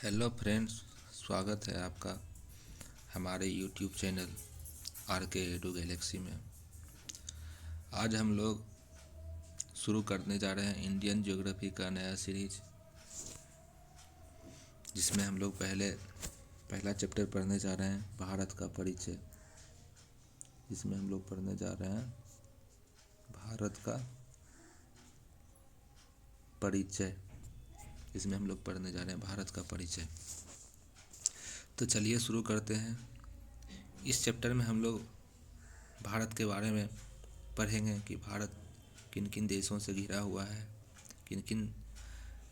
Hello friends, स्वागत है आपका हमारे यूट्यूब चैनल आर के एडू गैलेक्सी में। आज हम लोग शुरू करने जा रहे हैं इंडियन ज्योग्राफी का नया सीरीज, जिसमें हम लोग पहला चैप्टर पढ़ने जा रहे हैं भारत का परिचय। जिसमें हम लोग पढ़ने जा रहे हैं भारत का परिचय। इसमें हम लोग पढ़ने जा रहे हैं भारत का परिचय। तो चलिए शुरू करते हैं। इस चैप्टर में हम लोग भारत के बारे में पढ़ेंगे कि भारत किन किन देशों से घिरा हुआ है, किन किन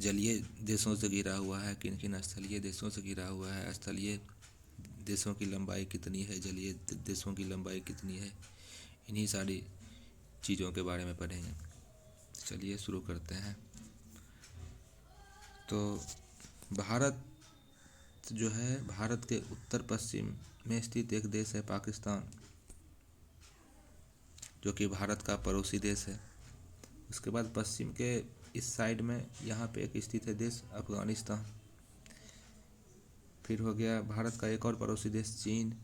जलीय देशों से घिरा हुआ है, किन किन स्थलीय देशों से घिरा हुआ है, स्थलीय देशों की लंबाई कितनी है, जलीय देशों की लंबाई कितनी है। इन्हीं सारी चीज़ों के बारे में पढ़ेंगे। चलिए शुरू करते हैं। तो भारत जो है, भारत के उत्तर पश्चिम में स्थित एक देश है पाकिस्तान, जो कि भारत का पड़ोसी देश है। उसके बाद पश्चिम के इस साइड में यहाँ पे एक स्थित है देश अफ़गानिस्तान। फिर हो गया भारत का एक और पड़ोसी देश चीन।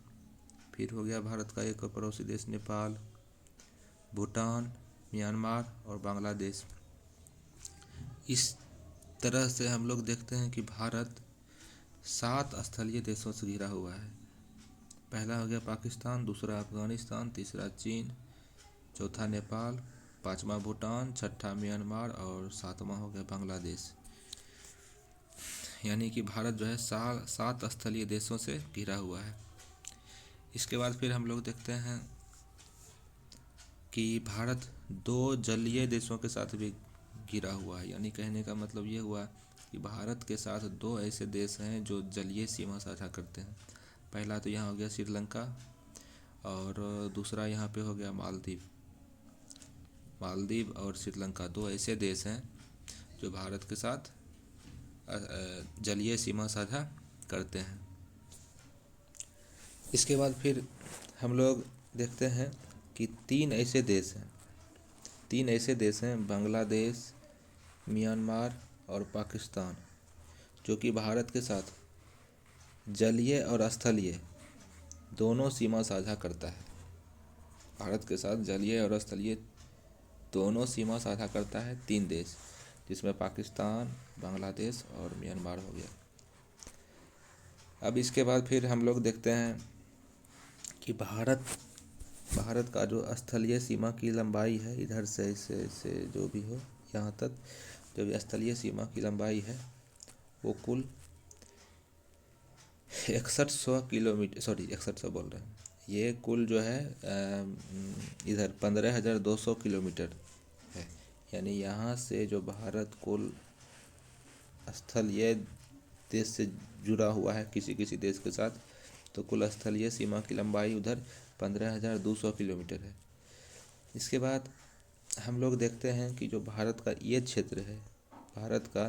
फिर हो गया भारत का एक और पड़ोसी देश नेपाल, भूटान, म्यांमार और बांग्लादेश। इस तरह से हम लोग देखते हैं कि भारत 7 स्थलीय देशों से घिरा हुआ है। पहला हो गया पाकिस्तान, दूसरा अफ़गानिस्तान, तीसरा चीन, चौथा नेपाल, पाँचवा भूटान, छठा म्यांमार और सातवां हो गया बांग्लादेश। यानी कि भारत जो है 7 स्थलीय देशों से घिरा हुआ है। इसके बाद फिर हम लोग देखते हैं कि भारत 2 जलीय देशों के साथ भी घिरा हुआ है। यानी कहने का मतलब ये हुआ कि भारत के साथ 2 ऐसे देश हैं जो जलीय सीमा साझा करते हैं। पहला तो यहाँ हो गया श्रीलंका और दूसरा यहाँ पे हो गया मालदीव। मालदीव और श्रीलंका 2 ऐसे देश हैं जो भारत के साथ जलीय सीमा साझा करते हैं। इसके बाद फिर हम लोग देखते हैं कि 3 ऐसे देश हैं बांग्लादेश, म्यांमार और पाकिस्तान, जो कि भारत के साथ जलीय और स्थलीय दोनों सीमा साझा करता है। भारत के साथ जलीय और स्थलीय दोनों सीमा साझा करता है 3 देश, जिसमें पाकिस्तान, बांग्लादेश और म्यांमार हो गया। अब इसके बाद फिर हम लोग देखते हैं कि भारत का जो स्थलीय सीमा की लंबाई है, इधर से जो भी हो यहाँ तक जो भी स्थलीय सीमा की लंबाई है वो कुल 6100 किलोमीटर, 6100 बोल रहे हैं, ये कुल जो है इधर 15,200 किलोमीटर है। यानी यहाँ से जो भारत कुल स्थलीय देश से जुड़ा हुआ है किसी देश के साथ, तो कुल स्थलीय सीमा की लंबाई उधर 15,200 किलोमीटर है। इसके बाद हम लोग देखते हैं कि जो भारत का ये क्षेत्र है, भारत का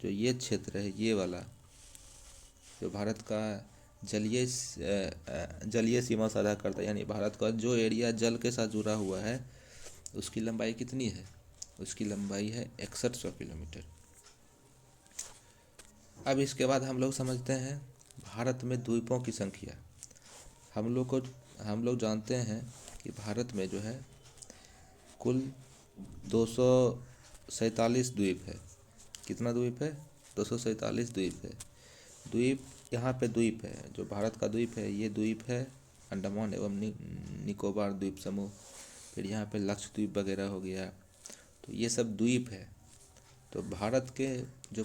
जो ये क्षेत्र है, ये वाला जो भारत का जलीय सीमा साझा करता है, यानी भारत का जो एरिया जल के साथ जुड़ा हुआ है, उसकी लंबाई कितनी है? उसकी लंबाई है 6100 किलोमीटर। अब इसके बाद हम लोग समझते हैं भारत में द्वीपों की संख्या। हम लोग जानते हैं कि भारत में जो है कुल 247 द्वीप है। कितना द्वीप है? 247 द्वीप है। यहाँ पे द्वीप है, जो भारत का द्वीप है, ये द्वीप है अंडमान एवं निकोबार द्वीप समूह। फिर यहाँ पे लक्षद्वीप वगैरह हो गया, तो ये सब द्वीप है। तो भारत के जो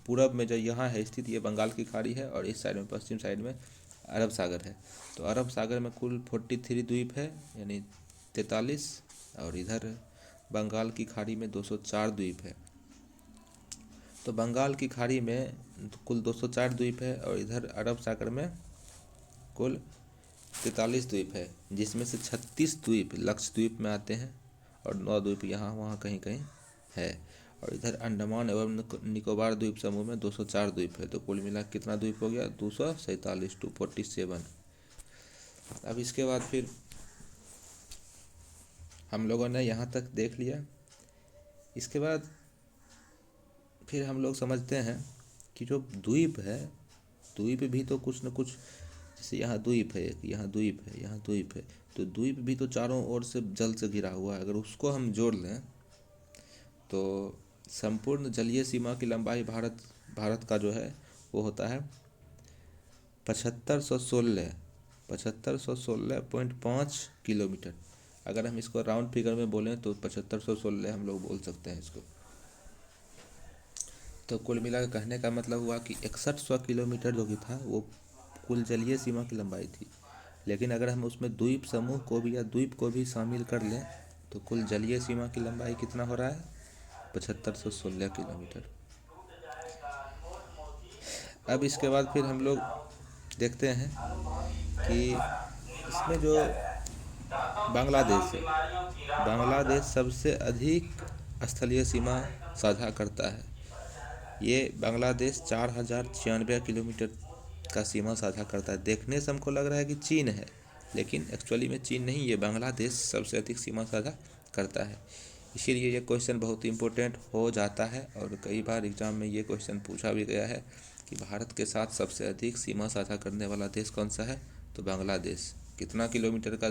पूरब में जो यहाँ है स्थित, ये बंगाल की खाड़ी है, और इस साइड में पश्चिम साइड में अरब सागर है। तो अरब सागर में कुल 43 द्वीप है, यानी 43, और इधर बंगाल की खाड़ी में 204 द्वीप है। तो बंगाल की खाड़ी में कुल 204 द्वीप है, और इधर अरब सागर में कुल 43 द्वीप है, जिसमें से 36 द्वीप लक्षद्वीप में आते हैं और 9 द्वीप यहाँ वहाँ कहीं कहीं है। और इधर अंडमान एवं निकोबार द्वीप समूह में 204 द्वीप है। तो कुल मिला कितना द्वीप हो गया? 247, 247। अब इसके बाद फिर हम लोगों ने यहाँ तक देख लिया। इसके बाद फिर हम लोग समझते हैं कि जो द्वीप है, द्वीप भी तो कुछ न कुछ, जैसे यहाँ द्वीप है, एक यहाँ द्वीप है, यहाँ द्वीप है, तो द्वीप भी तो चारों ओर से जल से घिरा हुआ है। अगर उसको हम जोड़ लें तो संपूर्ण जलीय सीमा की लंबाई भारत का जो है वो होता है 7516.5 किलोमीटर। अगर हम इसको राउंड फिगर में बोलें तो 7516 हम लोग बोल सकते हैं इसको। तो कुल मिला के कहने का मतलब हुआ कि 6100 किलोमीटर जो कि था वो कुल जलीय सीमा की लंबाई थी। लेकिन अगर हम उसमें द्वीप समूह को भी या द्वीप को भी शामिल कर लें तो कुल जलीय सीमा की लंबाई कितना हो रहा है, 7516 किलोमीटर। अब इसके बाद फिर हम लोग देखते हैं कि इसमें जो बांग्लादेश है, बांग्लादेश सबसे अधिक स्थलीय सीमा साझा करता है। ये बांग्लादेश 4096 किलोमीटर का सीमा साझा करता है। देखने से हमको लग रहा है कि चीन है, लेकिन एक्चुअली में चीन नहीं, ये बांग्लादेश सबसे अधिक सीमा साझा करता है। इसीलिए ये क्वेश्चन बहुत इंपॉर्टेंट हो जाता है और कई बार एग्जाम में ये क्वेश्चन पूछा भी गया है कि भारत के साथ सबसे अधिक सीमा साझा करने वाला देश कौन सा है, तो बांग्लादेश। कितना किलोमीटर का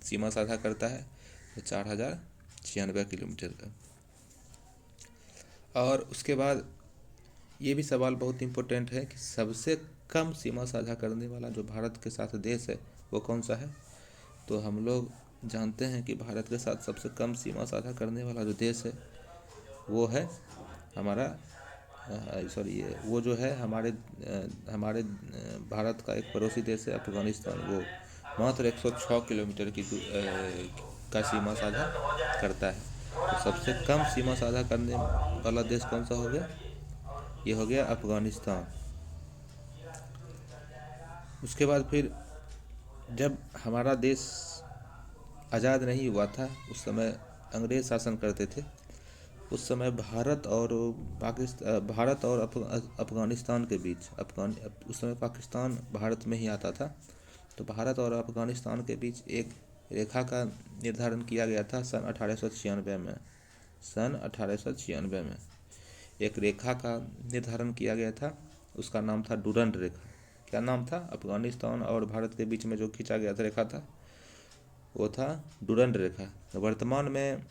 सीमा साझा करता है, तो 4096 किलोमीटर का। और उसके बाद ये भी सवाल बहुत इम्पोर्टेंट है कि सबसे कम सीमा साझा करने वाला जो भारत के साथ देश है वो कौन सा है। तो हम लोग जानते हैं कि भारत के साथ सबसे कम सीमा साझा करने वाला जो देश है वो है हमारा सॉरी ये वो जो है हमारे भारत का एक पड़ोसी देश है अफगानिस्तान। वो मात्र 106 किलोमीटर का सीमा साझा करता है। तो सबसे कम सीमा साझा करने वाला देश कौन सा हो गया, ये हो गया अफगानिस्तान। उसके बाद फिर जब हमारा देश आज़ाद नहीं हुआ था, उस समय अंग्रेज़ शासन करते थे। उस समय भारत और अफगानिस्तान के बीच उस समय पाकिस्तान भारत में ही आता था। तो भारत और अफगानिस्तान के बीच एक रेखा का निर्धारण किया गया था सन 1896 में। सन 1896 में एक रेखा का निर्धारण किया गया था, उसका नाम था डूरंड रेखा। क्या नाम था, अफगानिस्तान और भारत के बीच में जो खींचा गया था रेखा था वो था डूरंड रेखा। तो वर्तमान में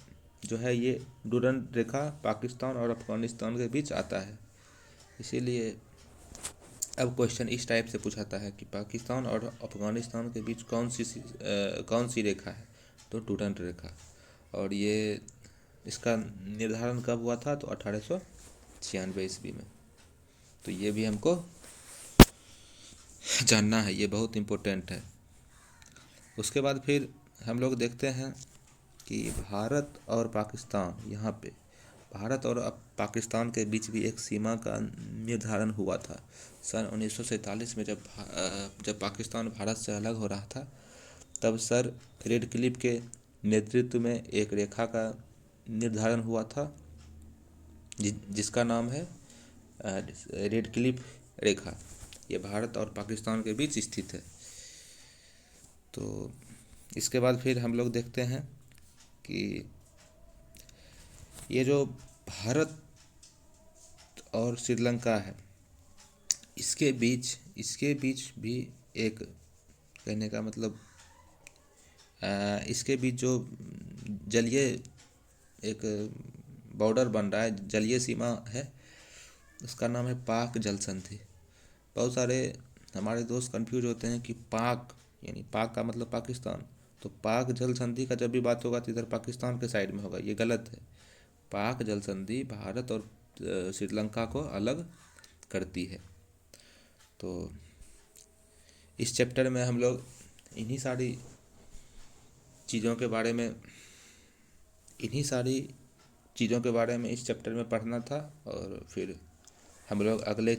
जो है ये डूरंड रेखा पाकिस्तान और अफगानिस्तान के बीच आता है। इसीलिए अब क्वेश्चन इस टाइप से पूछाता है कि पाकिस्तान और अफगानिस्तान के बीच कौन सी रेखा है, तो डूरंड रेखा। और ये इसका निर्धारण कब हुआ था, तो 1896 ईस्वी में। तो ये भी हमको जानना है, ये बहुत इम्पोर्टेंट है। उसके बाद फिर हम लोग देखते हैं कि भारत और पाकिस्तान, यहाँ पे भारत और पाकिस्तान के बीच भी एक सीमा का निर्धारण हुआ था सन 1947 में। जब पाकिस्तान भारत से अलग हो रहा था, तब सर रेडक्लिफ के नेतृत्व में एक रेखा का निर्धारण हुआ था जिसका नाम है रेडक्लिफ रेखा। ये भारत और पाकिस्तान के बीच स्थित है। तो इसके बाद फिर हम लोग देखते हैं कि ये जो भारत और श्रीलंका है, इसके बीच भी एक, कहने का मतलब इसके बीच जो जलीय एक बॉर्डर बन रहा है, जलीय सीमा है, उसका नाम है पाक जल संधि। बहुत सारे हमारे दोस्त कंफ्यूज होते हैं कि पाक यानी पाक का मतलब पाकिस्तान, तो पाक जल संधि का जब भी बात होगा तो इधर पाकिस्तान के साइड में होगा, ये गलत है। पाक जल संधि भारत और श्रीलंका को अलग करती है। तो इस चैप्टर में हम लोग इन्हीं सारी चीज़ों के बारे में इस चैप्टर में पढ़ना था। और फिर हम लोग अगले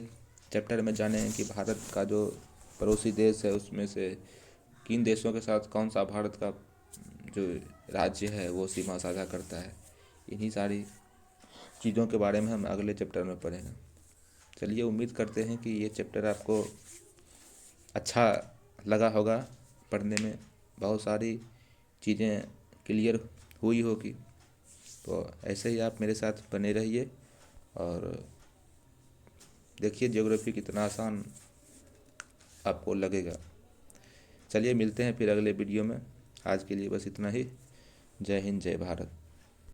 चैप्टर में जानेंगे कि भारत का जो पड़ोसी देश है उसमें से किन देशों के साथ कौन सा भारत का जो राज्य है वो सीमा साझा करता है। इन्हीं सारी चीज़ों के बारे में हम अगले चैप्टर में पढ़ेंगे। चलिए, उम्मीद करते हैं कि ये चैप्टर आपको अच्छा लगा होगा पढ़ने में, बहुत सारी चीज़ें क्लियर हुई होगी। तो ऐसे ही आप मेरे साथ बने रहिए और देखिए ज्योग्राफी कितना आसान आपको लगेगा। चलिए मिलते हैं फिर अगले वीडियो में। आज के लिए बस इतना ही। जय हिंद, जय भारत।